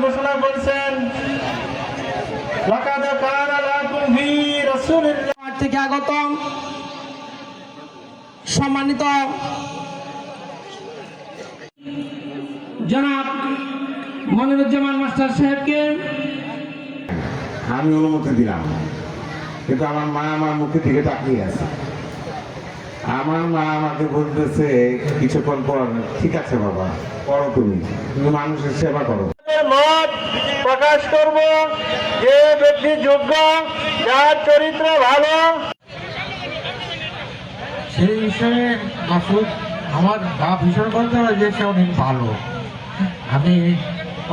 ঘোষণা করছেন থেকে আগত সম্মানিত জনাব মনিরুজ্জামান মাস্টার সাহেবকে আমি অনুমতি দিলাম, কিন্তু আমার মা আমার মুখে দিকে তাকিয়ে আছে। আমার মা আমাকে বলতেছে কিছুক্ষণ পর, ঠিক আছে বাবা করো, তুমি মানুষের সেবা করো। মত প্রকাশ করব যে ব্যক্তি যোগ্য, যার চরিত্র ভালো, সেই হিসেবে মাসুদ আমার ভাব ভীষণ বলতে হয় যে সে অনেক ভালো। আমি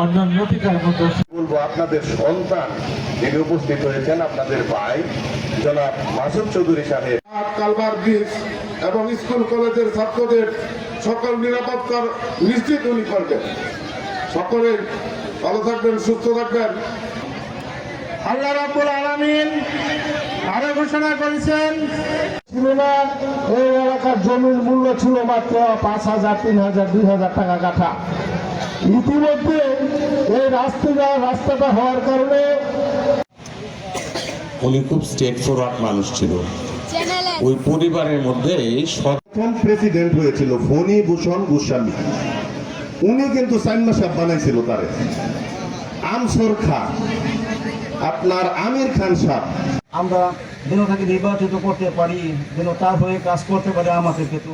অন্যান্য পিতার মতো বলবো, আপনাদের সন্তান যিনি উপস্থিত হয়েছেন, আপনাদের ভাই জনাব মাসুদ চৌধুরী সাহেব কালভার ব্রিজ এবং স্কুল কলেজের ছাত্রদের সকল নিরাপত্তার নিশ্চিত উনি করবেন। সকলে ভালো থাকবেন, সুস্থ থাকবেন। আল্লাহ রাব্বুল আলামিন আরো ঘোষণা করেছেন, ছিল না এই এলাকার জমির মূল্য ছিল মাত্র 5,000, 3,000, 2,000 টাকা কাঠা। ইতিমধ্যে এই রাস্তাটা হওয়ার কারণে উনি খুব স্ট্রেট ফরওয়ার্ড মানুষ ছিল। ওই পরিবারের মধ্যে প্রথম প্রেসিডেন্ট হয়েছিল ফণী ভূষণ গোস্বামী, উনি কিন্তু সাইন্মা সাহেব বানাইছিল তারে। আমসর খান, আপনার আমির খান সাহেব, আমরা যেন তাকে নির্বাচিত করতে পারি, যেন তার হয়ে কাজ করতে পারে আমাদেরকে। তো